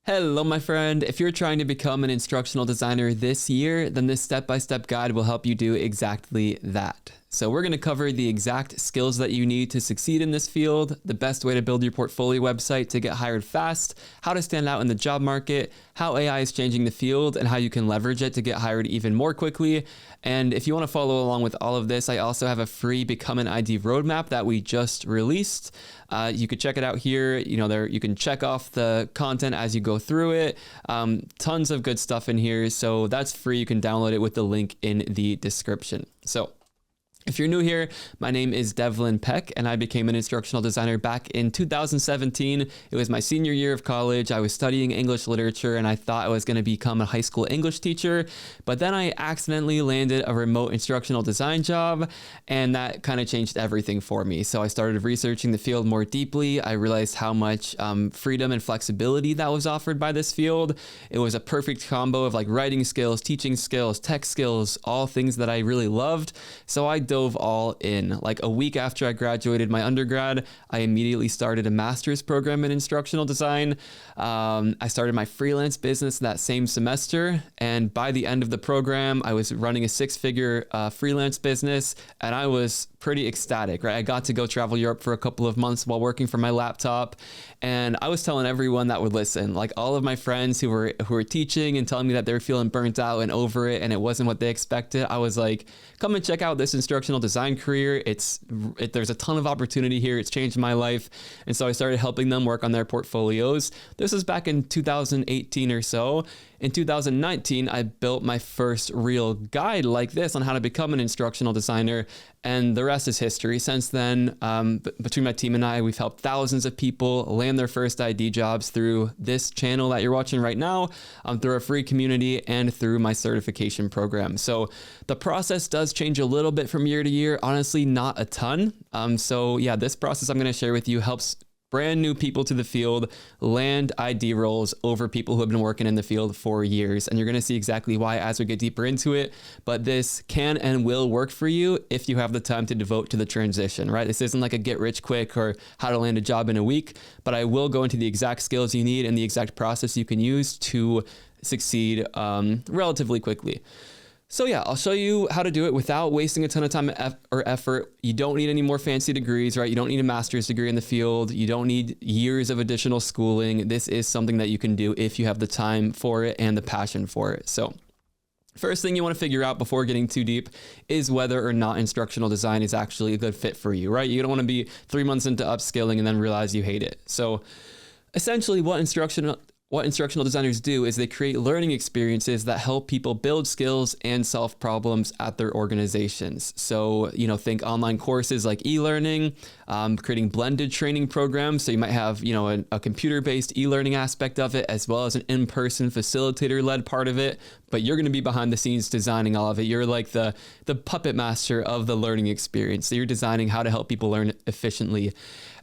Hello, my friend. If you're trying to become an instructional designer this year, then this step-by-step guide will help you do exactly that. So we're going to cover the exact skills that you need to succeed in this field, the best way to build your portfolio website to get hired fast, how to stand out in the job market, how AI is changing the field, and how you can leverage it to get hired even more quickly. And if you want to follow along with all of this, I also have a free Become an ID roadmap that we just released. You could check it out here. There you can check off the content as you go through it. Tons of good stuff in here. So that's free. You can download it with the link in the description. So if you're new here, my name is Devlin Peck, and I became an instructional designer back in 2017. It was my senior year of college. I was studying English literature, and I thought I was going to become a high school English teacher. But then I accidentally landed a remote instructional design job, and that kind of changed everything for me. So I started researching the field more deeply. I realized how much freedom and flexibility that was offered by this field. It was a perfect combo of like writing skills, teaching skills, tech skills, all things that I really loved. So I dove all in. Like a week after I graduated my undergrad, I immediately started a master's program in instructional design. I started my freelance business that same semester, and by the end of the program, I was running a six-figure freelance business, and I was pretty ecstatic, right? I got to go travel Europe for a couple of months while working from my laptop, and I was telling everyone that would listen, like all of my friends who were teaching and telling me that they were feeling burnt out and over it, and it wasn't what they expected. I was like, come and check out this instructional design career. There's a ton of opportunity here. It's changed my life. And so I started helping them work on their portfolios. This was back in 2018 or so. In 2019, I built my first real guide like this on how to become an instructional designer, and the rest is history. Since then, between my team and I, we've helped thousands of people land their first ID jobs through this channel that you're watching right now, through a free community, and through my certification program. So the process does change a little bit from year to year, honestly, not a ton. So yeah, this process I'm going to share with you helps brand new people to the field land ID roles over people who have been working in the field for years. And you're going to see exactly why as we get deeper into it. But this can and will work for you if you have the time to devote to the transition, right? This isn't like a get rich quick or how to land a job in a week, but I will go into the exact skills you need and the exact process you can use to succeed relatively quickly. So yeah, I'll show you how to do it without wasting a ton of time or effort. You don't need any more fancy degrees, right? You don't need a master's degree in the field. You don't need years of additional schooling. This is something that you can do if you have the time for it and the passion for it. So first thing you want to figure out before getting too deep is whether or not instructional design is actually a good fit for you, right? You don't want to be 3 months into upskilling and then realize you hate it. So essentially what instructional designers do is they create learning experiences that help people build skills and solve problems at their organizations. So, think online courses like e-learning, creating blended training programs. So you might have, a computer-based e-learning aspect of it, as well as an in-person facilitator-led part of it. But you're going to be behind the scenes designing all of it. You're like the puppet master of the learning experience. So you're designing how to help people learn efficiently.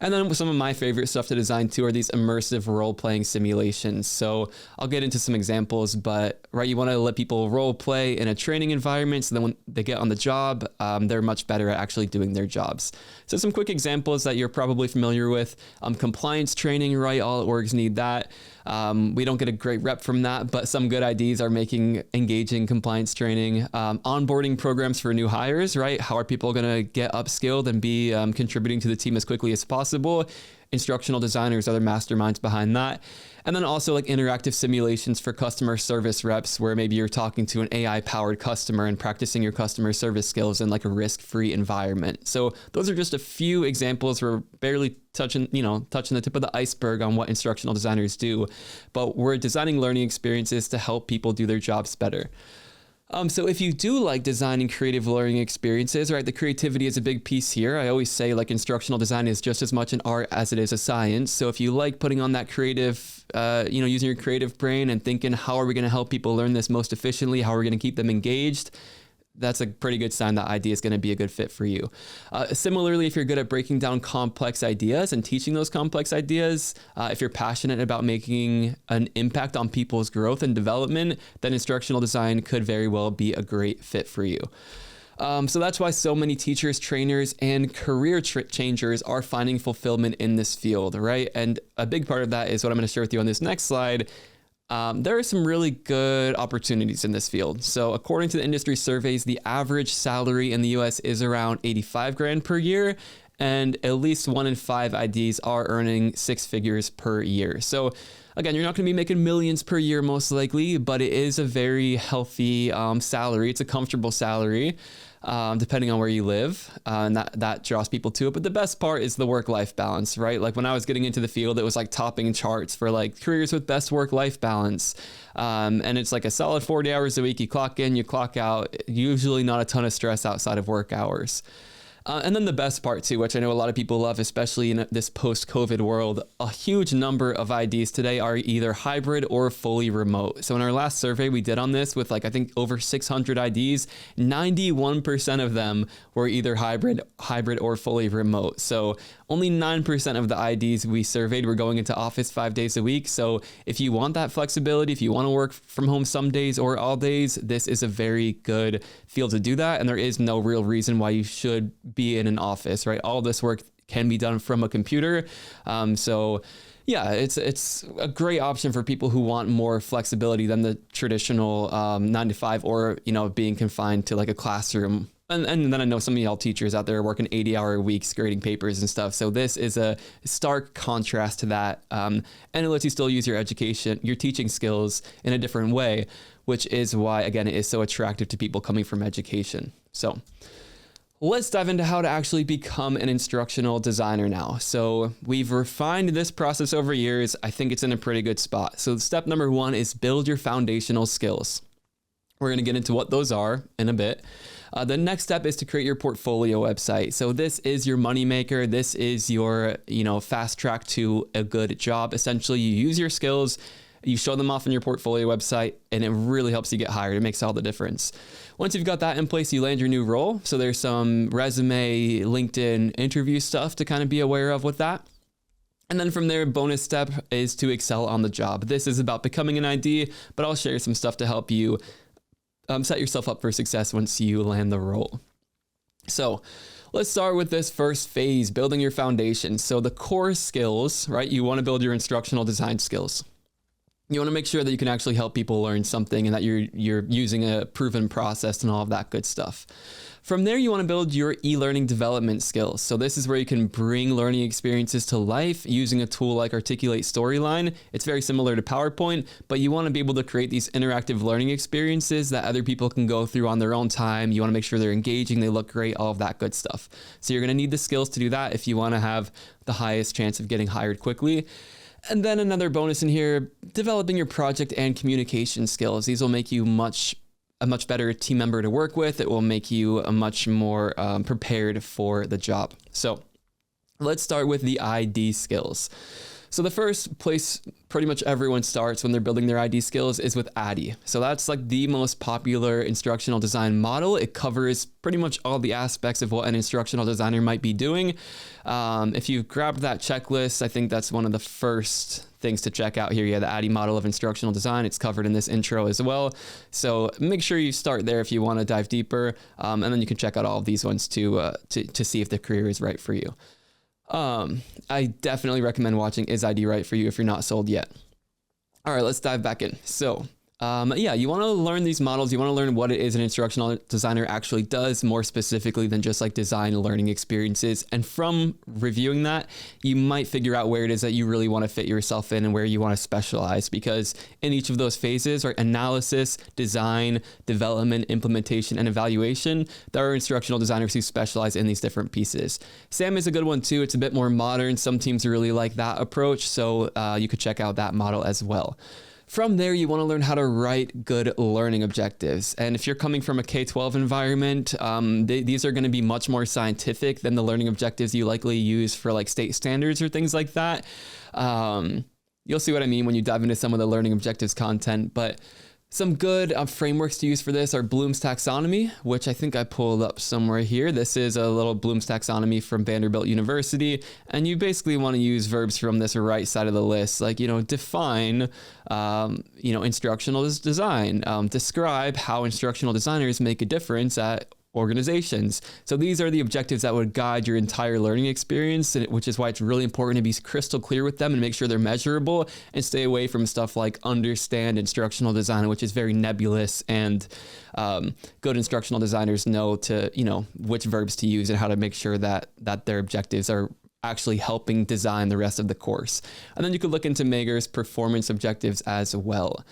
And then some of my favorite stuff to design too are these immersive role-playing simulations. So I'll get into some examples, but you want to let people role play in a training environment so that when they get on the job, they're much better at actually doing their jobs. So some quick examples that you're probably familiar with. Compliance training, right? All orgs need that. We don't get a great rep from that, but some good IDs are making engaging compliance training. Onboarding programs for new hires, right? How are people going to get upskilled and be contributing to the team as quickly as possible? Instructional designers are the masterminds behind that. And then also like interactive simulations for customer service reps, where maybe you're talking to an AI powered customer and practicing your customer service skills in like a risk-free environment. So those are just a few examples. We're barely touching the tip of the iceberg on what instructional designers do, but we're designing learning experiences to help people do their jobs better. So if you do like designing creative learning experiences, right, the creativity is a big piece here. I always say like instructional design is just as much an art as it is a science. So if you like putting on that creative, using your creative brain and thinking, how are we going to help people learn this most efficiently? How are we going to keep them engaged? That's a pretty good sign that idea is going to be a good fit for you. Similarly, if you're good at breaking down complex ideas and teaching those complex ideas, if you're passionate about making an impact on people's growth and development, then instructional design could very well be a great fit for you. So that's why so many teachers, trainers, and career changers are finding fulfillment in this field, right? And a big part of that is what I'm going to share with you on this next slide. There are some really good opportunities in this field. So according to the industry surveys, the average salary in the US is around 85 grand per year, and at least 1 in 5 IDs are earning 6 figures per year. So again, you're not going to be making millions per year most likely, but it is a very healthy salary. It's a comfortable salary. Depending on where you live, and that draws people to it. But the best part is the work-life balance, right? Like when I was getting into the field, it was like topping charts for like careers with best work-life balance. And it's like a solid 40 hours a week. You clock in, you clock out, usually not a ton of stress outside of work hours. And then the best part too, which I know a lot of people love, especially in this post-COVID world, a huge number of IDs today are either hybrid or fully remote. So in our last survey we did on this with like, I think over 600 IDs, 91% of them were either hybrid or fully remote. So only 9% of the IDs we surveyed were going into office 5 days a week. So if you want that flexibility, if you want to work from home some days or all days, this is a very good field to do that. And there is no real reason why you should be in an office, right? All this work can be done from a computer. So yeah, it's a great option for people who want more flexibility than the traditional 9 to 5 or, being confined to like a classroom. And then I know some of y'all teachers out there working 80-hour weeks grading papers and stuff. So this is a stark contrast to that. And it lets you still use your teaching skills in a different way, which is why, again, it is so attractive to people coming from education. So let's dive into how to actually become an instructional designer now. So we've refined this process over years. I think it's in a pretty good spot. So step number 1 is build your foundational skills. We're going to get into what those are in a bit. The next step is to create your portfolio website. So this is your moneymaker. This is your, fast track to a good job. Essentially, you use your skills, you show them off on your portfolio website, and it really helps you get hired. It makes all the difference. Once you've got that in place, you land your new role. So there's some resume, LinkedIn interview stuff to kind of be aware of with that. And then from there, bonus step is to excel on the job. This is about becoming an ID, but I'll share some stuff to help you set yourself up for success once you land the role. So let's start with this first phase, building your foundation. So the core skills, right? You want to build your instructional design skills. You want to make sure that you can actually help people learn something and that you're using a proven process and all of that good stuff. From there, you want to build your e-learning development skills. So this is where you can bring learning experiences to life using a tool like Articulate Storyline. It's very similar to PowerPoint, but you want to be able to create these interactive learning experiences that other people can go through on their own time. You want to make sure they're engaging, they look great, all of that good stuff. So you're going to need the skills to do that if you want to have the highest chance of getting hired quickly. And then another bonus in here, developing your project and communication skills. These will make you a much better team member to work with. It will make you a much more prepared for the job. So let's start with the ID skills. So the first place pretty much everyone starts when they're building their ID skills is with ADDIE. So that's like the most popular instructional design model. It covers pretty much all the aspects of what an instructional designer might be doing. If you grabbed that checklist, I think that's one of the first things to check out here. Yeah, the ADDIE model of instructional design. It's covered in this intro as well. So make sure you start there if you want to dive deeper. And then you can check out all of these ones to see if the career is right for you. I definitely recommend watching Is ID Right For You if you're not sold yet. All right, let's dive back in. So you want to learn these models. You want to learn what it is an instructional designer actually does more specifically than just like design learning experiences. And from reviewing that, you might figure out where it is that you really want to fit yourself in and where you want to specialize, because in each of those phases, right, analysis, design, development, implementation, and evaluation, there are instructional designers who specialize in these different pieces. SAM is a good one too. It's a bit more modern. Some teams really like that approach. So you could check out that model as well. From there, you want to learn how to write good learning objectives. And if you're coming from a K-12 environment, these are going to be much more scientific than the learning objectives you likely use for like state standards or things like that. You'll see what I mean when you dive into some of the learning objectives content, but some good frameworks to use for this are Bloom's taxonomy, which I think I pulled up somewhere here. This is a little Bloom's taxonomy from Vanderbilt University. And you basically want to use verbs from this right side of the list, like, define, instructional design, describe how instructional designers make a difference at organizations. So these are the objectives that would guide your entire learning experience, which is why it's really important to be crystal clear with them and make sure they're measurable, and stay away from stuff like understand instructional design, which is very nebulous, and good instructional designers know which verbs to use and how to make sure that their objectives are actually helping design the rest of the course. And then you could look into Mager's performance objectives as well.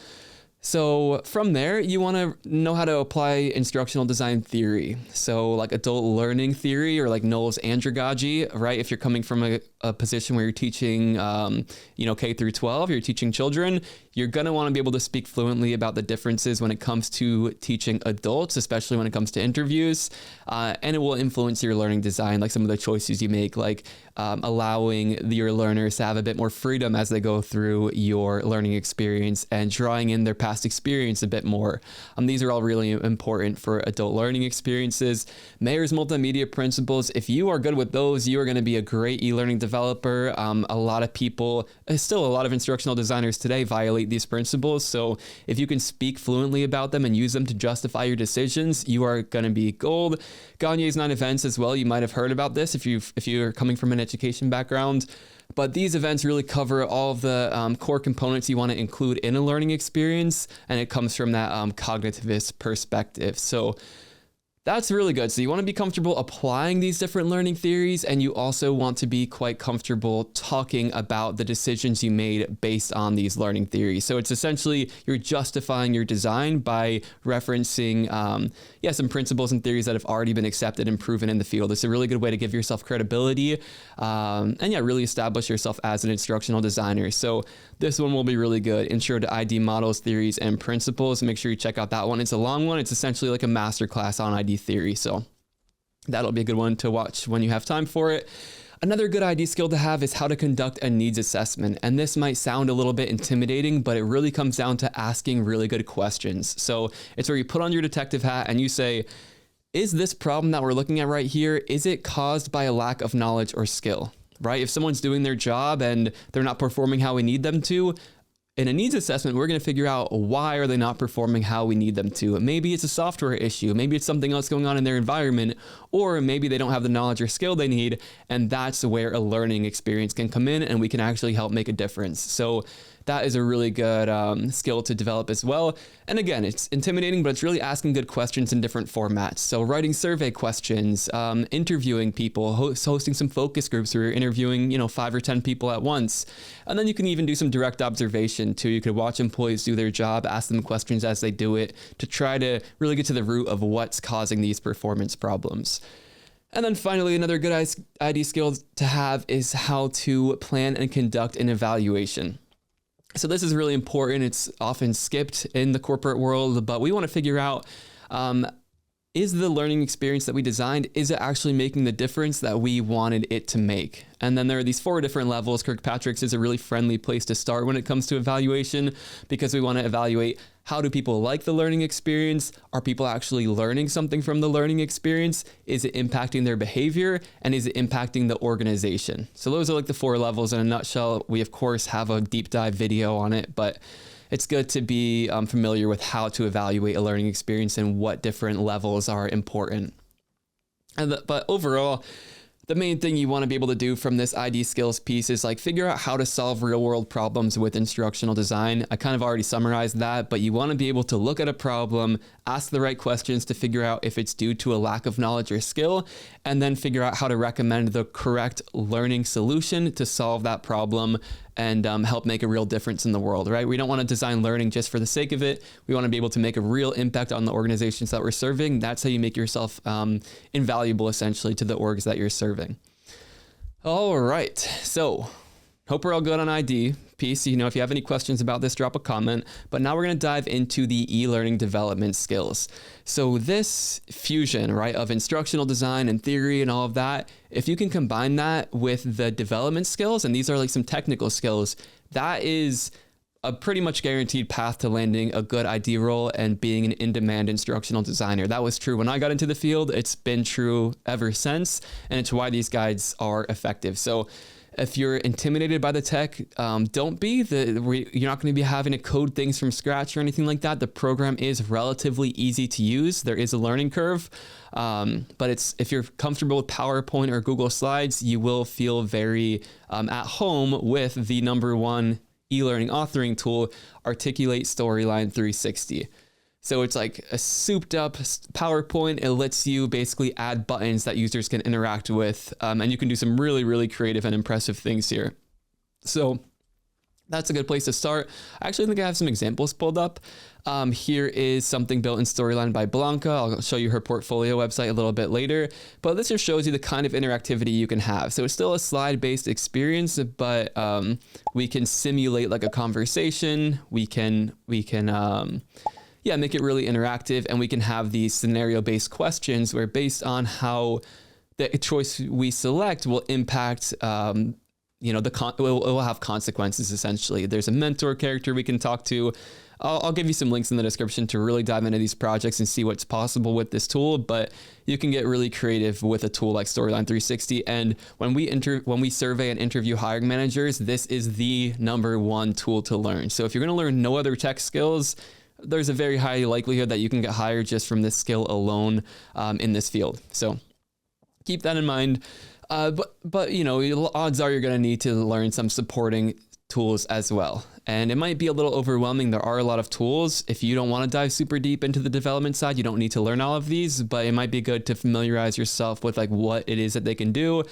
So from there, you want to know how to apply instructional design theory. So like adult learning theory, or like Knowles andragogy, right? If you're coming from a position where you're teaching, K through 12, you're teaching children, you're going to want to be able to speak fluently about the differences when it comes to teaching adults, especially when it comes to interviews. And it will influence your learning design, like some of the choices you make, like allowing your learners to have a bit more freedom as they go through your learning experience and drawing in their past experience a bit more. These are all really important for adult learning experiences. Mager's multimedia principles, if you are good with those, you are going to be a great e-learning developer. A lot of people, still a lot of instructional designers today violate these principles. So if you can speak fluently about them and use them to justify your decisions, you are going to be gold. Gagne's 9 events as well. You might have heard about this if you're coming from an education background. But these events really cover all of the core components you want to include in a learning experience, and it comes from that cognitivist perspective. So that's really good. So you want to be comfortable applying these different learning theories, and you also want to be quite comfortable talking about the decisions you made based on these learning theories. So it's essentially you're justifying your design by referencing some principles and theories that have already been accepted and proven in the field. It's a really good way to give yourself credibility and really establish yourself as an instructional designer. So this one will be really good. Intro to ID models, theories, and principles. Make sure you check out that one. It's a long one. It's essentially like a masterclass on ID theory. So that'll be a good one to watch when you have time for it. Another good ID skill to have is how to conduct a needs assessment. And this might sound a little bit intimidating, but it really comes down to asking really good questions. So it's where you put on your detective hat and you say, is this problem that we're looking at right here, is it caused by a lack of knowledge or skill? Right? If someone's doing their job and they're not performing how we need them to, in a needs assessment, we're going to figure out why are they not performing how we need them to. Maybe it's a software issue. Maybe it's something else going on in their environment, or maybe they don't have the knowledge or skill they need. And that's where a learning experience can come in, and we can actually help make a difference. So that is a really good skill to develop as well. And again, it's intimidating, but it's really asking good questions in different formats. So writing survey questions, interviewing people, hosting some focus groups where you're interviewing, 5 or 10 people at once. And then you can even do some direct observation too. You could watch employees do their job, ask them questions as they do it to try to really get to the root of what's causing these performance problems. And then finally, another good ID skill to have is how to plan and conduct an evaluation. So this is really important. It's often skipped in the corporate world, but we want to figure out, is the learning experience that we designed, is it actually making the difference that we wanted it to make? And then there are these 4 different levels. Kirkpatrick's is a really friendly place to start when it comes to evaluation, because we want to evaluate, how do people like the learning experience? Are people actually learning something from the learning experience? Is it impacting their behavior? And is it impacting the organization? So those are like the 4 levels in a nutshell. We, of course, have a deep dive video on it, but it's good to be familiar with how to evaluate a learning experience and what different levels are important. But overall, the main thing you want to be able to do from this ID skills piece is like figure out how to solve real world problems with instructional design. I kind of already summarized that, but you want to be able to look at a problem, ask the right questions to figure out if it's due to a lack of knowledge or skill, and then figure out how to recommend the correct learning solution to solve that problem and help make a real difference in the world, right? We don't want to design learning just for the sake of it. We want to be able to make a real impact on the organizations that we're serving. That's how you make yourself invaluable, essentially, to the orgs that you're serving. All right, so hope we're all good on ID piece. If you have any questions about this, drop a comment. But now we're going to dive into the e-learning development skills. So this fusion, right, of instructional design and theory and all of that, if you can combine that with the development skills, and these are like some technical skills, that is a pretty much guaranteed path to landing a good ID role and being an in-demand instructional designer. That was true when I got into the field. It's been true ever since, and it's why these guides are effective. So If you're intimidated by the tech, don't be. You're not going to be having to code things from scratch or anything like that. The program is relatively easy to use. There is a learning curve, but if you're comfortable with PowerPoint or Google Slides, you will feel very at home with the #1 e-learning authoring tool, Articulate Storyline 360. So it's like a souped up PowerPoint. It lets you basically add buttons that users can interact with. And you can do some really, really creative and impressive things here. So that's a good place to start. I actually think I have some examples pulled up. Here is something built in Storyline by Blanca. I'll show you her portfolio website a little bit later, but this just shows you the kind of interactivity you can have. So it's still a slide-based experience, but we can simulate like a conversation. We can make it really interactive, and we can have these scenario-based questions where, based on how the choice we select will impact, it will have consequences. Essentially, there's a mentor character we can talk to. I'll give you some links in the description to really dive into these projects and see what's possible with this tool, but you can get really creative with a tool like Storyline 360. And when we survey and interview hiring managers, this is the #1 tool to learn. So if you're going to learn no other tech skills, there's a very high likelihood that you can get hired just from this skill alone in this field. So keep that in mind. But odds are you're going to need to learn some supporting tools as well. And it might be a little overwhelming. There are a lot of tools. If you don't want to dive super deep into the development side, you don't need to learn all of these, but it might be good to familiarize yourself with like what it is that they can do.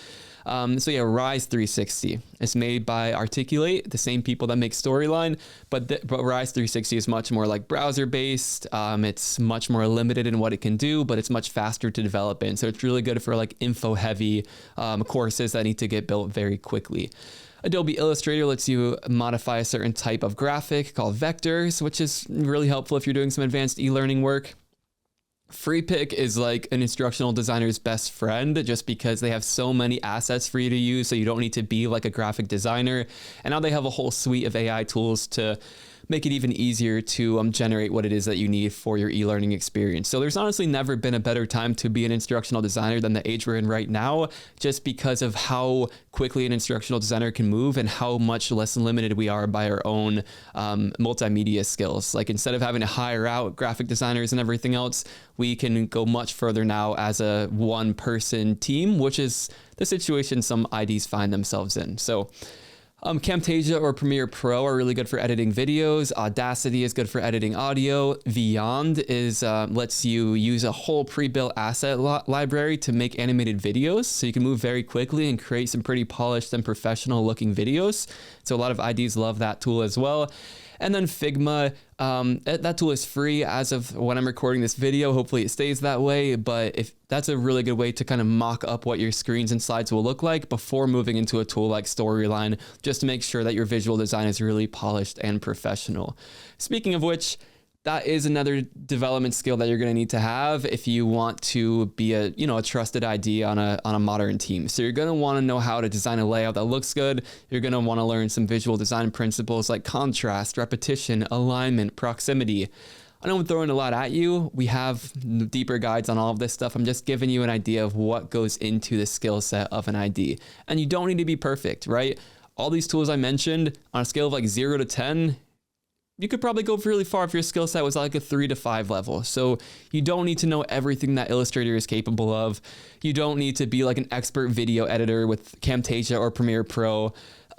Rise 360. It's made by Articulate, the same people that make Storyline, but Rise 360 is much more like browser based. It's much more limited in what it can do, but it's much faster to develop in. So it's really good for like info heavy courses that need to get built very quickly. Adobe Illustrator lets you modify a certain type of graphic called vectors, which is really helpful if you're doing some advanced e-learning work. FreePick is like an instructional designer's best friend, just because they have so many assets for you to use, so you don't need to be like a graphic designer. And now they have a whole suite of AI tools to make it even easier to generate what it is that you need for your e-learning experience. So there's honestly never been a better time to be an instructional designer than the age we're in right now, just because of how quickly an instructional designer can move and how much less limited we are by our own multimedia skills. Like, instead of having to hire out graphic designers and everything else, we can go much further now as a one-person team, which is the situation some IDs find themselves in. So Camtasia or Premiere Pro are really good for editing videos. Audacity is good for editing audio. Vyond lets you use a whole pre-built asset library to make animated videos, so you can move very quickly and create some pretty polished and professional looking videos. So a lot of IDs love that tool as well. And then Figma, that tool is free as of when I'm recording this video. Hopefully it stays that way, but that's a really good way to kind of mock up what your screens and slides will look like before moving into a tool like Storyline, just to make sure that your visual design is really polished and professional. Speaking of which, that is another development skill that you're going to need to have if you want to be a trusted ID on a modern team. So you're going to want to know how to design a layout that looks good. You're going to want to learn some visual design principles like contrast, repetition, alignment, proximity. I know I'm throwing a lot at you. We have deeper guides on all of this stuff. I'm just giving you an idea of what goes into the skill set of an ID. And you don't need to be perfect, right? All these tools I mentioned, on a scale of like 0 to 10, you could probably go really far if your skill set was like a 3 to 5 level. So you don't need to know everything that Illustrator is capable of. You don't need to be like an expert video editor with Camtasia or Premiere Pro.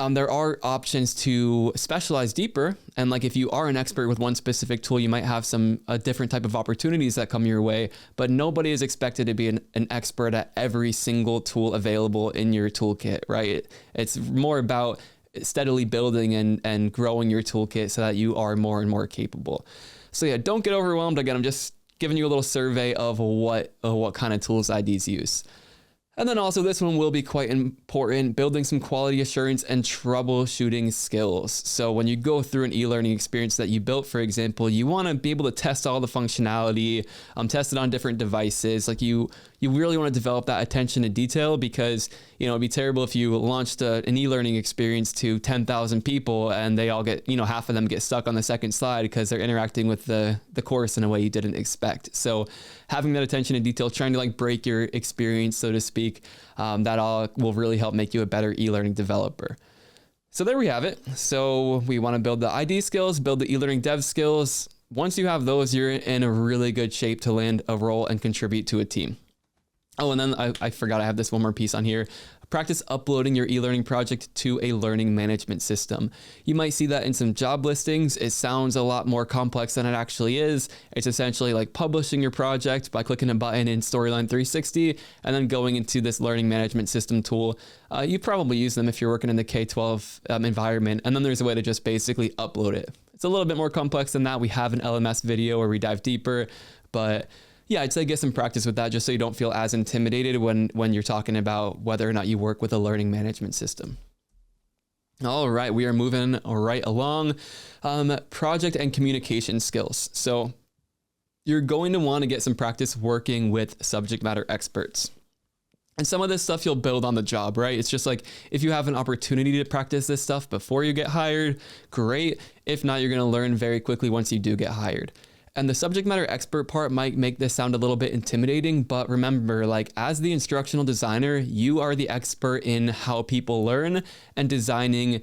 There are options to specialize deeper. And like, if you are an expert with one specific tool, you might have a different type of opportunities that come your way, but nobody is expected to be an expert at every single tool available in your toolkit, right? It's more about steadily building and growing your toolkit so that you are more and more capable. So yeah, don't get overwhelmed. Again, I'm just giving you a little survey of what kind of tools IDs use. And then also, this one will be quite important, building some quality assurance and troubleshooting skills. So when you go through an e-learning experience that you built, for example, you want to be able to test all the functionality, test it on different devices. Like, you you really want to develop that attention to detail, because, it'd be terrible if you launched an e-learning experience to 10,000 people and they all get, half of them get stuck on the second slide because they're interacting with the course in a way you didn't expect. So having that attention to detail, trying to break your experience, so to speak, that all will really help make you a better e-learning developer. So there we have it. So we want to build the ID skills, build the e-learning dev skills. Once you have those, you're in a really good shape to land a role and contribute to a team. Oh, and then I forgot I have this one more piece on here. Practice uploading your e-learning project to a learning management system. You might see that in some job listings. It sounds a lot more complex than it actually is. It's essentially like publishing your project by clicking a button in Storyline 360 and then going into this learning management system tool. You probably use them if you're working in the K-12 environment. And then there's a way to just basically upload it. It's a little bit more complex than that. We have an LMS video where we dive deeper, but yeah, I'd say get some practice with that just so you don't feel as intimidated when you're talking about whether or not you work with a learning management system. All right, we are moving right along. Project and communication skills. So you're going to want to get some practice working with subject matter experts. And some of this stuff you'll build on the job, right? It's just like, if you have an opportunity to practice this stuff before you get hired, great. If not, you're going to learn very quickly once you do get hired. And the subject matter expert part might make this sound a little bit intimidating, but remember, as the instructional designer, you are the expert in how people learn and designing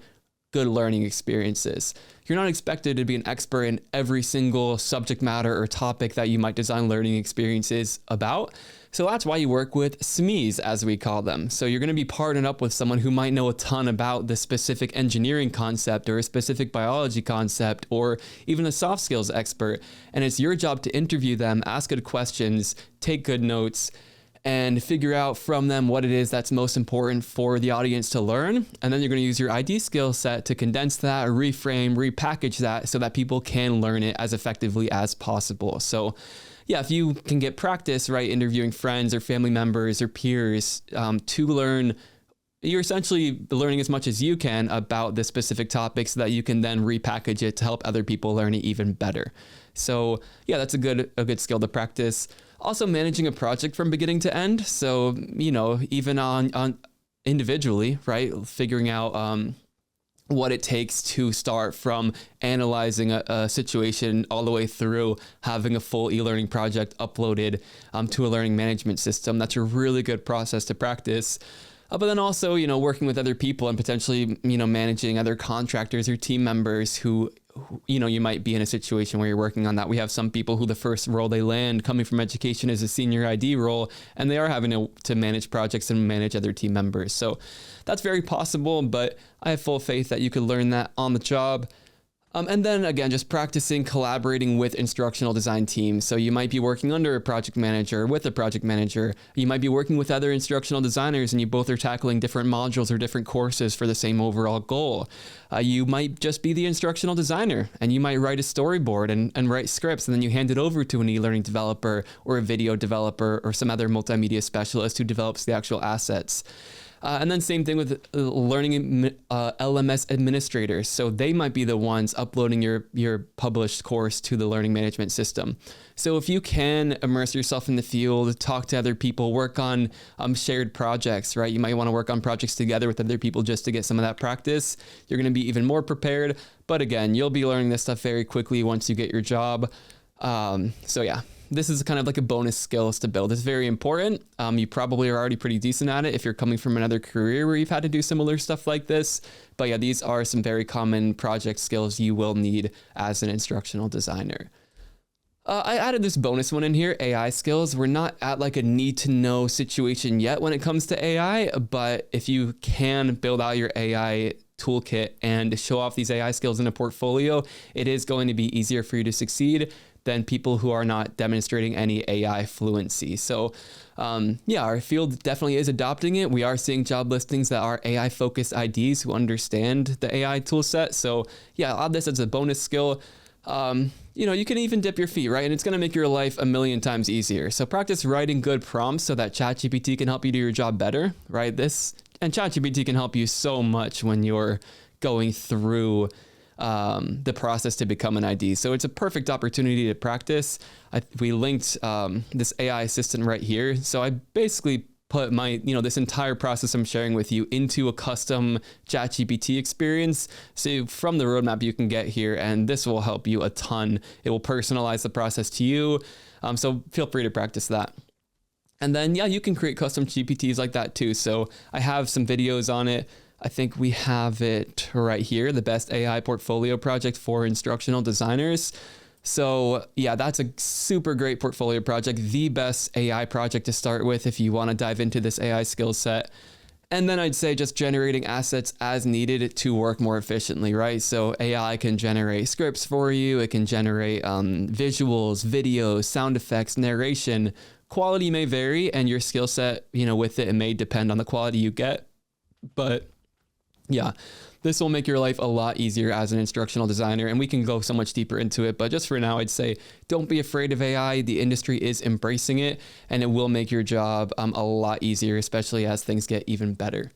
good learning experiences. You're not expected to be an expert in every single subject matter or topic that you might design learning experiences about. So that's why you work with SMEs, as we call them. So you're going to be partnered up with someone who might know a ton about the specific engineering concept or a specific biology concept or even a soft skills expert. And it's your job to interview them, ask good questions, take good notes, and figure out from them what it is that's most important for the audience to learn. And then you're going to use your ID skill set to condense that, reframe, repackage that so that people can learn it as effectively as possible. So yeah, if you can get practice, right, interviewing friends or family members or peers to learn, you're essentially learning as much as you can about the specific topic so that you can then repackage it to help other people learn it even better. So yeah, that's a good skill to practice. Also managing a project from beginning to end. So, even on individually, right, figuring out what it takes to start from analyzing a situation all the way through having a full e-learning project uploaded to a learning management system. That's a really good process to practice. But then also, working with other people and potentially, managing other contractors or team members who you might be in a situation where you're working on that. We have some people who the first role they land coming from education is a senior ID role, and they are having to manage projects and manage other team members. So that's very possible, but I have full faith that you could learn that on the job. And then again, just practicing collaborating with instructional design teams. So you might be working under a project manager, with a project manager. You might be working with other instructional designers and you both are tackling different modules or different courses for the same overall goal. You might just be the instructional designer and you might write a storyboard and write scripts, and then you hand it over to an e-learning developer or a video developer or some other multimedia specialist who develops the actual assets. And then same thing with learning LMS administrators. So they might be the ones uploading your published course to the learning management system. So if you can immerse yourself in the field, talk to other people, work on shared projects, right? You might want to work on projects together with other people just to get some of that practice. You're going to be even more prepared. But again, you'll be learning this stuff very quickly once you get your job. So yeah. This is kind of like a bonus skills to build. It's very important. You probably are already pretty decent at it if you're coming from another career where you've had to do similar stuff like this. But yeah, these are some very common project skills you will need as an instructional designer. I added this bonus one in here, AI skills. We're not at like a need to know situation yet when it comes to AI, but if you can build out your AI toolkit and show off these AI skills in a portfolio, it is going to be easier for you to succeed than people who are not demonstrating any AI fluency. So yeah, our field definitely is adopting it. We are seeing job listings that are AI focused IDs who understand the AI tool set. So yeah, I'll add this as a bonus skill. You can even dip your feet, right? And it's going to make your life a million times easier. So practice writing good prompts so that ChatGPT can help you do your job better, right? And ChatGPT can help you so much when you're going through the process to become an ID. So it's a perfect opportunity to practice. We linked this AI assistant right here. So I basically put my, this entire process I'm sharing with you into a custom ChatGPT experience. So from the roadmap you can get here, and this will help you a ton. It will personalize the process to you. So feel free to practice that. And then, yeah, you can create custom GPTs like that too. So I have some videos on it. I think we have it right here, the best AI portfolio project for instructional designers. So yeah, that's a super great portfolio project, the best AI project to start with if you want to dive into this AI skill set. And then I'd say just generating assets as needed to work more efficiently, right? So AI can generate scripts for you. It can generate visuals, videos, sound effects, narration. Quality may vary, and your skill set, with it may depend on the quality you get. But yeah, this will make your life a lot easier as an instructional designer, and we can go so much deeper into it. But just for now, I'd say don't be afraid of AI. The industry is embracing it, and it will make your job a lot easier, especially as things get even better.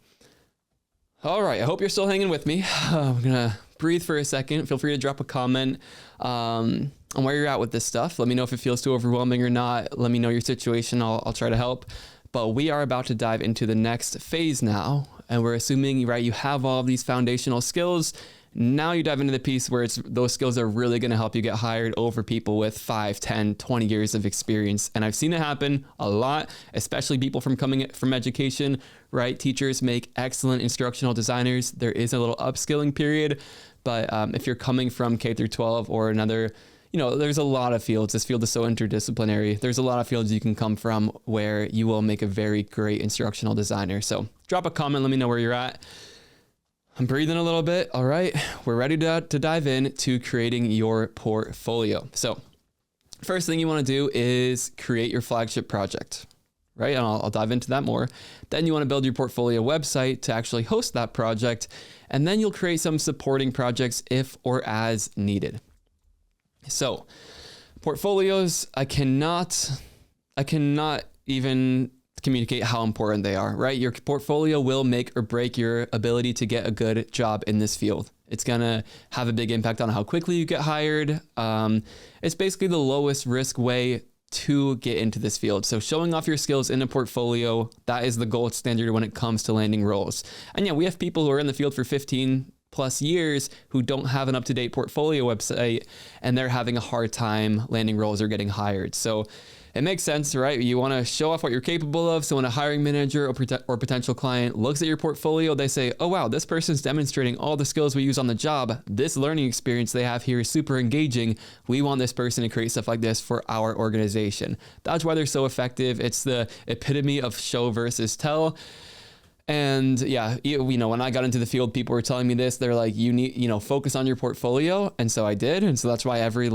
All right, I hope you're still hanging with me. I'm gonna breathe for a second. Feel free to drop a comment on where you're at with this stuff. Let me know if it feels too overwhelming or not. Let me know your situation. I'll try to help. But we are about to dive into the next phase now. And we're assuming, right, you have all of these foundational skills. Now you dive into the piece where those skills are really going to help you get hired over people with 5, 10, 20 years of experience. And I've seen it happen a lot, especially people coming from education, right? Teachers make excellent instructional designers. There is a little upskilling period. But if you're coming from K through 12 or another, there's a lot of fields. This field is so interdisciplinary. There's a lot of fields you can come from where you will make a very great instructional designer. So drop a comment. Let me know where you're at. I'm breathing a little bit. All right. We're ready to dive in to creating your portfolio. So first thing you want to do is create your flagship project, right? And I'll dive into that more. Then you want to build your portfolio website to actually host that project. And then you'll create some supporting projects if or as needed. So portfolios, I cannot even communicate how important they are, right? Your portfolio will make or break your ability to get a good job in this field. It's going to have a big impact on how quickly you get hired. It's basically the lowest risk way to get into this field. So showing off your skills in a portfolio, that is the gold standard when it comes to landing roles. And yeah, we have people who are in the field for 15 plus years who don't have an up-to-date portfolio website, and they're having a hard time landing roles or getting hired. So it makes sense, right? You want to show off what you're capable of. So when a hiring manager or potential client looks at your portfolio, they say, oh, wow, this person's demonstrating all the skills we use on the job. This learning experience they have here is super engaging. We want this person to create stuff like this for our organization. That's why they're so effective. It's the epitome of show versus tell. And yeah, when I got into the field, people were telling me this. They're like, you need, focus on your portfolio. And so I did. And so that's why every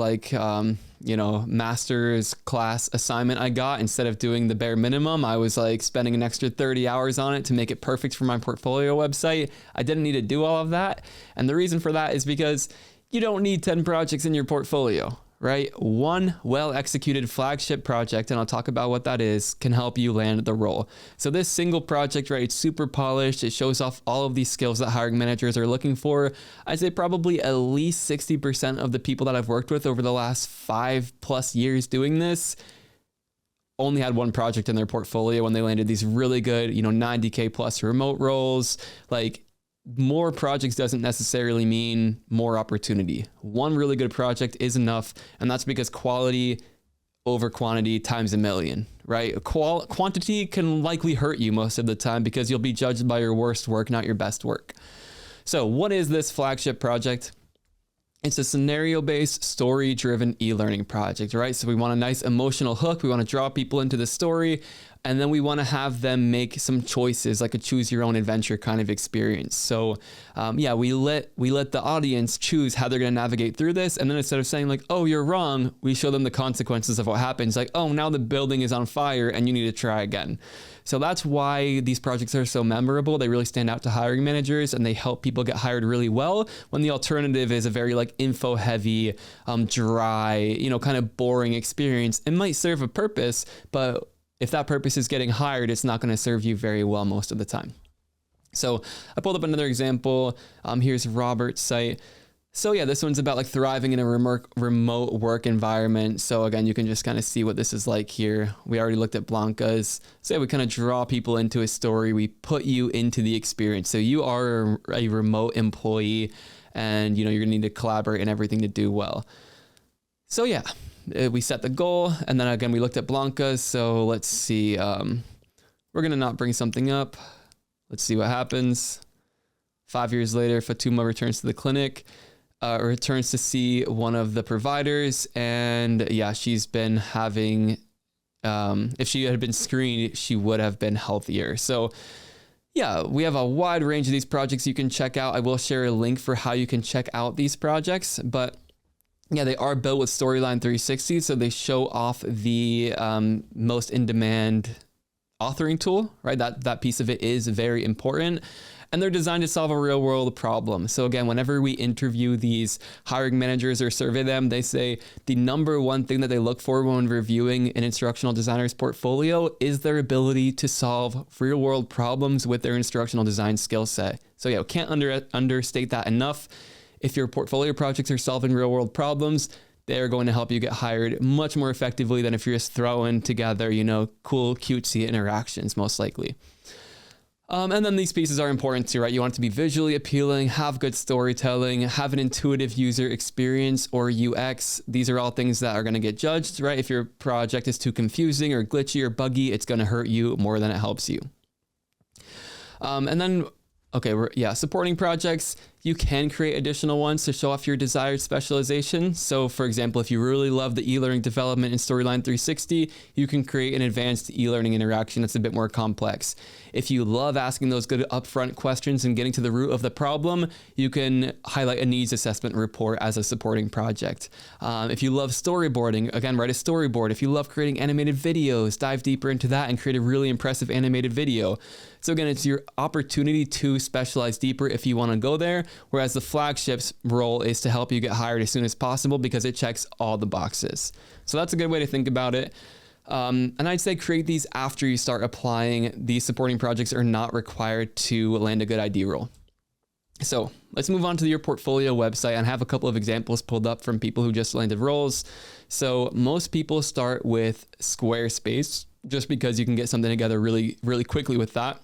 master's class assignment I got, instead of doing the bare minimum, I was like spending an extra 30 hours on it to make it perfect for my portfolio website. I didn't need to do all of that. And the reason for that is because you don't need 10 projects in your portfolio, right? One well-executed flagship project, and I'll talk about what that is, can help you land the role. So this single project, right, it's super polished. It shows off all of these skills that hiring managers are looking for. I'd say probably at least 60% of the people that I've worked with over the last 5+ years doing this only had one project in their portfolio when they landed these really good, $90K plus remote roles. Like, more projects doesn't necessarily mean more opportunity. One really good project is enough, and that's because quality over quantity times a million, right? Quantity can likely hurt you most of the time because you'll be judged by your worst work, not your best work. So what is this flagship project? It's a scenario-based, story-driven e-learning project, right? So we want a nice emotional hook. We want to draw people into the story, and then we want to have them make some choices, like a choose-your-own-adventure kind of experience. So, we let the audience choose how they're going to navigate through this, and then instead of saying like, "Oh, you're wrong," we show them the consequences of what happens. Like, "Oh, now the building is on fire, and you need to try again." So that's why these projects are so memorable. They really stand out to hiring managers, and they help people get hired really well, when the alternative is a very info heavy, dry, kind of boring experience. It might serve a purpose, but if that purpose is getting hired, it's not going to serve you very well most of the time. So I pulled up another example. Here's Robert's site. So yeah, this one's about like thriving in a remote work environment. So again, you can just kind of see what this is like here. We already looked at Blanca's. So yeah, we kind of draw people into a story. We put you into the experience. So you are a remote employee, and you're gonna need to collaborate and everything to do well. So yeah, we set the goal, and then again, we looked at Blanca's. So let's see, we're gonna not bring something up. Let's see what happens. 5 years later, Fatuma returns to the clinic. Returns to see one of the providers, and yeah, she's been having, if she had been screened, she would have been healthier. So yeah, we have a wide range of these projects you can check out. I will share a link for how you can check out these projects, but yeah, they are built with Storyline 360, so they show off the most in-demand authoring tool, right? That piece of it is very important. And they're designed to solve a real world problem. So again, whenever we interview these hiring managers or survey them, they say the number one thing that they look for when reviewing an instructional designer's portfolio is their ability to solve real world problems with their instructional design skill set. So yeah, can't understate that enough. If your portfolio projects are solving real world problems, they're going to help you get hired much more effectively than if you're just throwing together, cool, cutesy interactions, most likely. And then these pieces are important too, right? You want it to be visually appealing, have good storytelling, have an intuitive user experience or UX. These are all things that are going to get judged, right? If your project is too confusing or glitchy or buggy, it's going to hurt you more than it helps you. And then, supporting projects. You can create additional ones to show off your desired specialization. So for example, if you really love the e-learning development in Storyline 360, you can create an advanced e-learning interaction that's a bit more complex. If you love asking those good upfront questions and getting to the root of the problem, you can highlight a needs assessment report as a supporting project. If you love storyboarding, again, write a storyboard. If you love creating animated videos, dive deeper into that and create a really impressive animated video. So again, it's your opportunity to specialize deeper if you want to go there. Whereas the flagship's role is to help you get hired as soon as possible because it checks all the boxes. So that's a good way to think about it. And I'd say create these after you start applying. These supporting projects are not required to land a good ID role. So let's move on to your portfolio website and have a couple of examples pulled up from people who just landed roles. So most people start with Squarespace just because you can get something together really, really quickly with that.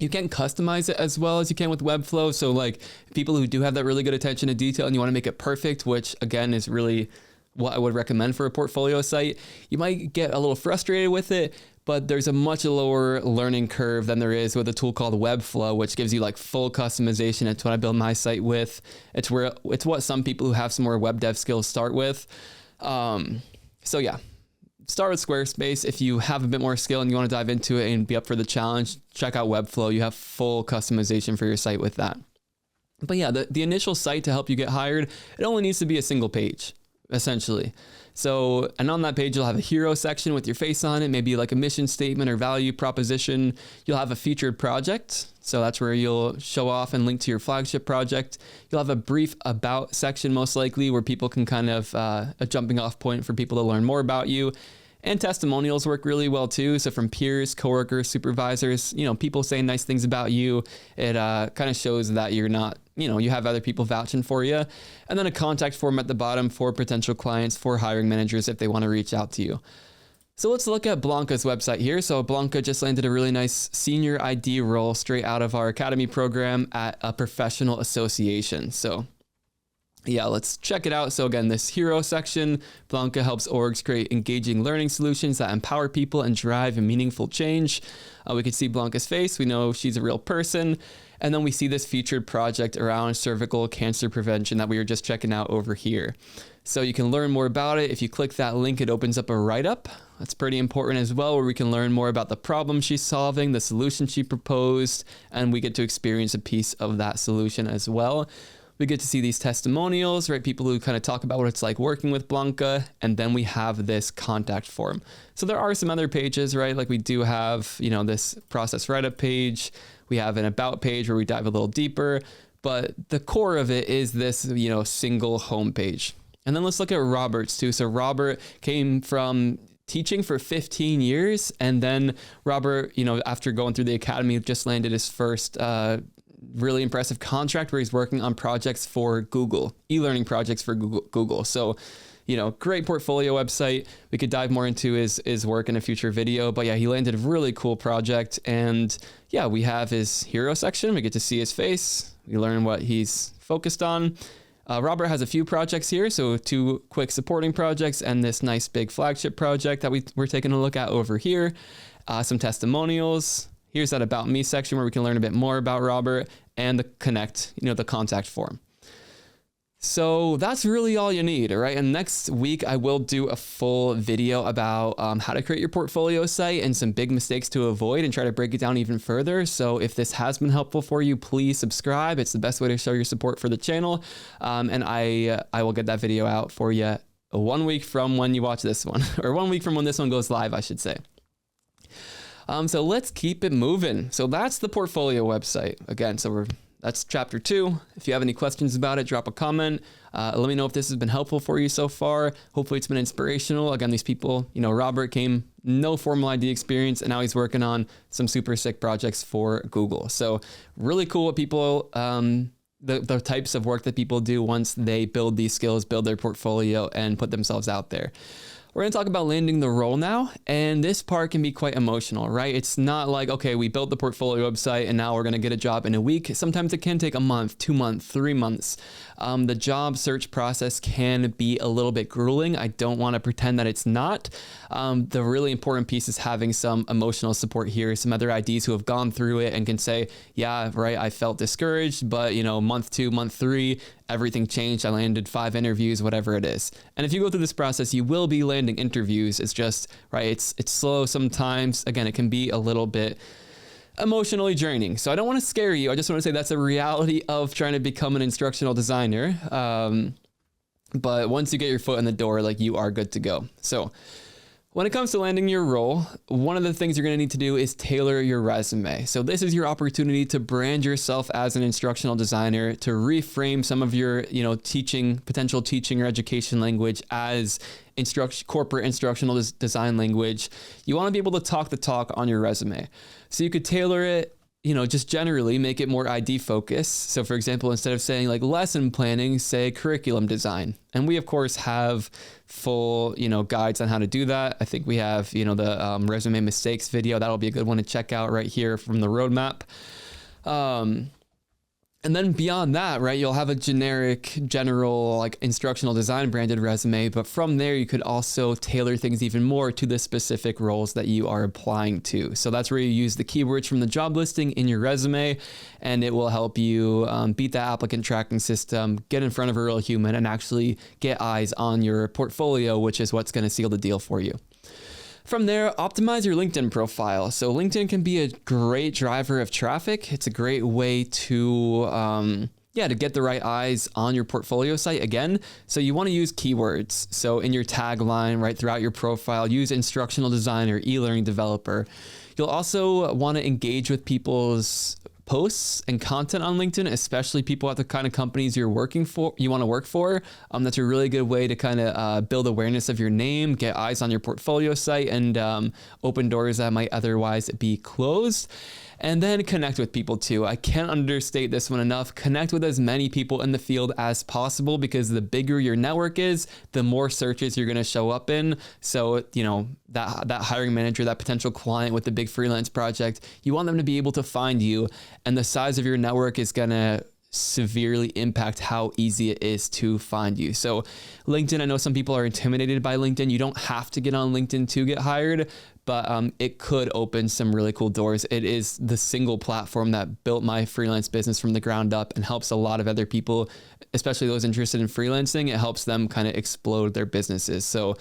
You can customize it as well as you can with Webflow. So like people who do have that really good attention to detail and you want to make it perfect, which again is really what I would recommend for a portfolio site, you might get a little frustrated with it, but there's a much lower learning curve than there is with a tool called Webflow, which gives you like full customization. It's what I build my site with. It's what some people who have some more web dev skills start with. So yeah. Start with Squarespace. If you have a bit more skill and you want to dive into it and be up for the challenge, check out Webflow. You have full customization for your site with that. But yeah, the initial site to help you get hired, it only needs to be a single page, essentially. So, and on that page, you'll have a hero section with your face on it, maybe like a mission statement or value proposition. You'll have a featured project. So that's where you'll show off and link to your flagship project. You'll have a brief about section, most likely, where people can kind of a jumping off point for people to learn more about you. And testimonials work really well too. So from peers, coworkers, supervisors, people saying nice things about you. It kind of shows that you're not, you have other people vouching for you. And then a contact form at the bottom for potential clients, for hiring managers if they want to reach out to you. So let's look at Blanca's website here. So Blanca just landed a really nice senior ID role straight out of our academy program at a professional association. So yeah, let's check it out. So again, this hero section, Blanca helps orgs create engaging learning solutions that empower people and drive a meaningful change. We can see Blanca's face. We know she's a real person. And then we see this featured project around cervical cancer prevention that we were just checking out over here. So you can learn more about it. If you click that link, it opens up a write-up. That's pretty important as well, where we can learn more about the problem she's solving, the solution she proposed, and we get to experience a piece of that solution as well. We get to see these testimonials, right? People who kind of talk about what it's like working with Blanca. And then we have this contact form. So there are some other pages, right? Like we do have, this process write-up page. We have an about page where we dive a little deeper. But the core of it is this, single homepage. And then let's look at Robert's too. So Robert came from teaching for 15 years. And then Robert, after going through the academy, just landed his first really impressive contract where he's working on projects for Google, e-learning projects for Google. So, great portfolio website. We could dive more into his work in a future video, but yeah, he landed a really cool project. And yeah, we have his hero section. We get to see his face. We learn what he's focused on. Robert has a few projects here. So 2 quick supporting projects and this nice big flagship project that we're taking a look at over here. Some testimonials. Here's that About Me section where we can learn a bit more about Robert, and the connect, the contact form. So that's really all you need, right? And next week, I will do a full video about how to create your portfolio site and some big mistakes to avoid, and try to break it down even further. So if this has been helpful for you, please subscribe. It's the best way to show your support for the channel. And I will get that video out for you 1 week from when you watch this one, or 1 week from when this one goes live, I should say. So let's keep it moving. So that's the portfolio website. Again, that's chapter 2. If you have any questions about it, drop a comment. Let me know if this has been helpful for you so far. Hopefully it's been inspirational. Again, these people, Robert came, no formal ID experience, and now he's working on some super sick projects for Google. So really cool what people, the types of work that people do once they build these skills, build their portfolio, and put themselves out there. We're going to talk about landing the role now, and this part can be quite emotional, right? It's not like, okay, we built the portfolio website and now we're going to get a job in a week. Sometimes it can take a month, 2 months, 3 months. The job search process can be a little bit grueling. I don't want to pretend that it's not. The really important piece is having some emotional support here, some other IDs who have gone through it and can say, yeah, right, I felt discouraged, but month 2, month 3, everything changed. I landed 5 interviews, whatever it is. And if you go through this process, you will be landing interviews. It's just, right, it's slow sometimes. Again, it can be a little bit emotionally draining. So I don't want to scare you. I just want to say that's a reality of trying to become an instructional designer. But once you get your foot in the door, you are good to go. So when it comes to landing your role, one of the things you're going to need to do is tailor your resume. So this is your opportunity to brand yourself as an instructional designer, to reframe some of your, potential teaching or education language as corporate instructional design language. You want to be able to talk the talk on your resume. So you could tailor it, just generally make it more ID focused. So for example, instead of saying lesson planning, say curriculum design. And we of course have full, guides on how to do that. I think we have, the resume mistakes video. That'll be a good one to check out right here from the roadmap. And then beyond that, right, you'll have a general instructional design branded resume, but from there you could also tailor things even more to the specific roles that you are applying to. So that's where you use the keywords from the job listing in your resume, and it will help you beat the applicant tracking system, get in front of a real human, and actually get eyes on your portfolio, which is what's going to seal the deal for you. From there, optimize your LinkedIn profile. So LinkedIn can be a great driver of traffic. It's a great way to get the right eyes on your portfolio site again. So you want to use keywords. So in your tagline, right, throughout your profile, use instructional designer, e-learning developer. You'll also want to engage with people's posts and content on LinkedIn, especially people at the kind of companies you want to work for. That's a really good way to kind of build awareness of your name, get eyes on your portfolio site, and open doors that might otherwise be closed. And then connect with people too. I can't understate this one enough. Connect with as many people in the field as possible, because the bigger your network is, the more searches you're going to show up in. So, that hiring manager, that potential client with the big freelance project, you want them to be able to find you. And the size of your network is going to severely impact how easy it is to find you. So LinkedIn, I know some people are intimidated by LinkedIn. You don't have to get on LinkedIn to get hired, but it could open some really cool doors. It is the single platform that built my freelance business from the ground up and helps a lot of other people, especially those interested in freelancing. It helps them kind of explode their businesses. So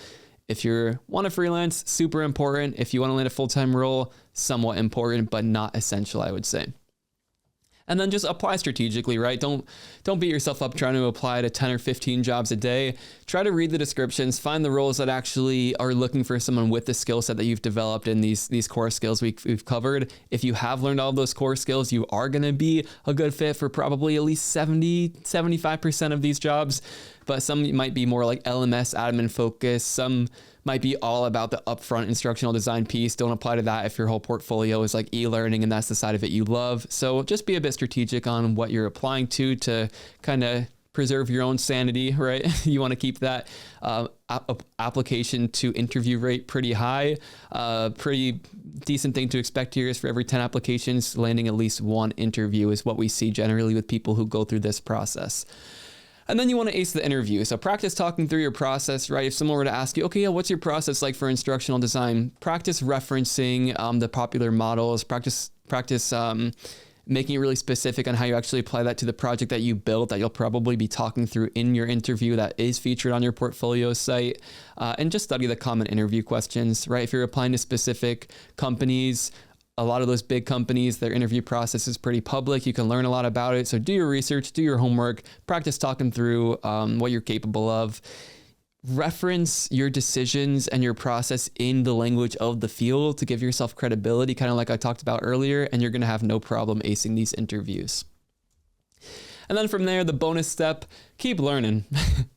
if you want to freelance, super important. If you want to land a full-time role, somewhat important, but not essential, I would say. And then just apply strategically, right? Don't beat yourself up trying to apply to 10 or 15 jobs a day. Try to read the descriptions, find the roles that actually are looking for someone with the skill set that you've developed in these core skills we've covered. If you have learned all of those core skills, you are going to be a good fit for probably at least 70, 75% of these jobs. but some might be more like LMS admin focused. Some might be all about the upfront instructional design piece. Don't apply to that if your whole portfolio is like e-learning and that's the side of it you love. So just be a bit strategic on what you're applying to kind of preserve your own sanity, right? You want to keep that application to interview rate pretty high. Pretty decent thing to expect here is for every 10 applications, landing at least one interview is what we see generally with people who go through this process. And then you want to ace the interview. So practice talking through your process, right? If someone were to ask you, okay, yeah, what's your process like for instructional design? Practice referencing the popular models, practice making it really specific on how you actually apply that to the project that you built that you'll probably be talking through in your interview that is featured on your portfolio site. And just study the common interview questions, right? If you're applying to specific companies, a lot of those big companies, their interview process is pretty public. You can learn a lot about it. So do your research, do your homework, practice talking through what you're capable of. Reference your decisions and your process in the language of the field to give yourself credibility, kind of like I talked about earlier, and you're going to have no problem acing these interviews. And then from there, the bonus step, keep learning,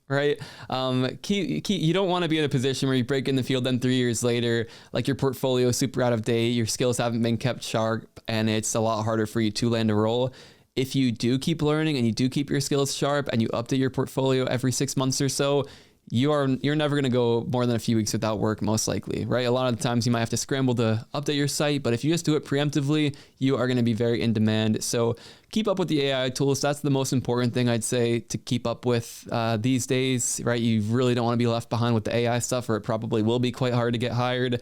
right? You don't want to be in a position where you break in the field, then 3 years later, like your portfolio is super out of date, your skills haven't been kept sharp, and it's a lot harder for you to land a role. If you do keep learning and you do keep your skills sharp and you update your portfolio every 6 months or so, you're never going to go more than a few weeks without work, most likely, right? A lot of the times you might have to scramble to update your site, but if you just do it preemptively, you are going to be very in demand. So keep up with the AI tools. That's the most important thing I'd say to keep up with these days, right? You really don't want to be left behind with the AI stuff, or it probably will be quite hard to get hired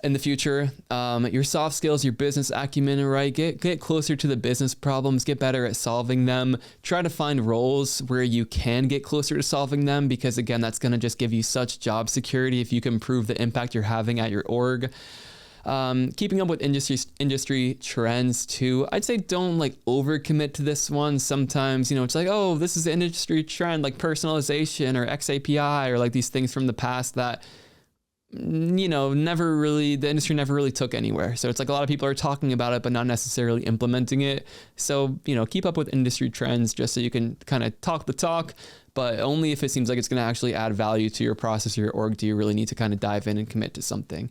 in the future. Your soft skills, your business acumen, right? Get closer to the business problems, get better at solving them. Try to find roles where you can get closer to solving them, because again, that's going to just give you such job security if you can improve the impact you're having at your org. Keeping up with industry trends too. I'd say don't like overcommit to this one. Sometimes, it's like, oh, this is an industry trend, like personalization or XAPI or like these things from the past that the industry never really took anywhere. So it's like a lot of people are talking about it, but not necessarily implementing it. So, keep up with industry trends just so you can kind of talk the talk, but only if it seems like it's going to actually add value to your process or your org do you really need to kind of dive in and commit to something.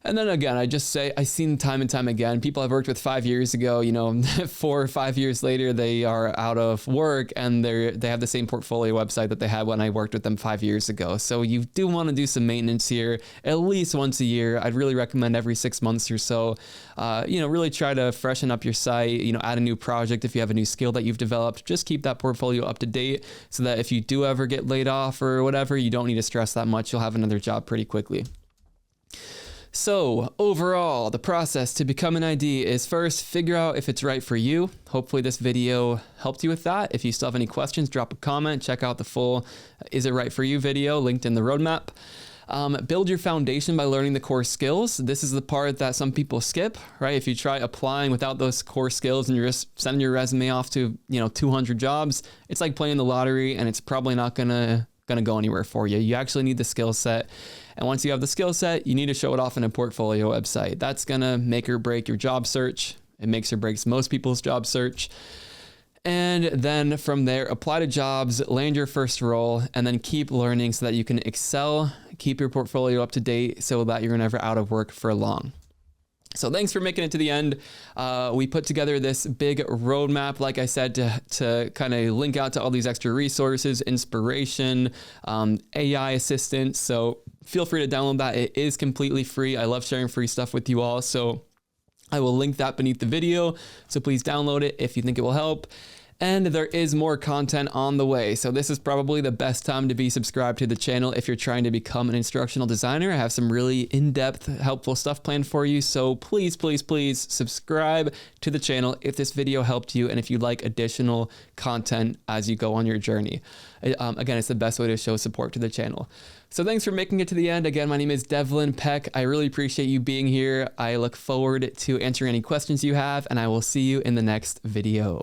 And then again, I just say, I've seen time and time again, people I've worked with 5 years ago, 4 or 5 years later, they are out of work and they have the same portfolio website that they had when I worked with them 5 years ago. So you do want to do some maintenance here at least once a year. I'd really recommend every 6 months or so. Really try to freshen up your site, add a new project if you have a new skill that you've developed. Just keep that portfolio up to date so that if you do ever get laid off or whatever, you don't need to stress that much. You'll have another job pretty quickly. So overall, the process to become an ID is first, figure out if it's right for you. Hopefully this video helped you with that. If you still have any questions, drop a comment, check out the full Is It Right For You video linked in the roadmap. Build your foundation by learning the core skills. This is the part that some people skip, right? If you try applying without those core skills and you're just sending your resume off to, 200 jobs, it's like playing the lottery and it's probably not gonna go anywhere for you. You actually need the skill set. And once you have the skill set, you need to show it off in a portfolio website. That's going to make or break your job search. It makes or breaks most people's job search. And then from there, apply to jobs, land your first role, and then keep learning so that you can excel, keep your portfolio up to date so that you're never out of work for long. So thanks for making it to the end. We put together this big roadmap, like I said, to kind of link out to all these extra resources, inspiration, AI assistance. So feel free to download that. It is completely free. I love sharing free stuff with you all. So I will link that beneath the video. So please download it if you think it will help. And there is more content on the way. So this is probably the best time to be subscribed to the channel if you're trying to become an instructional designer. I have some really in-depth, helpful stuff planned for you. So please, please, please subscribe to the channel if this video helped you and if you'd like additional content as you go on your journey. Again, it's the best way to show support to the channel. So thanks for making it to the end. Again, my name is Devlin Peck. I really appreciate you being here. I look forward to answering any questions you have, and I will see you in the next video.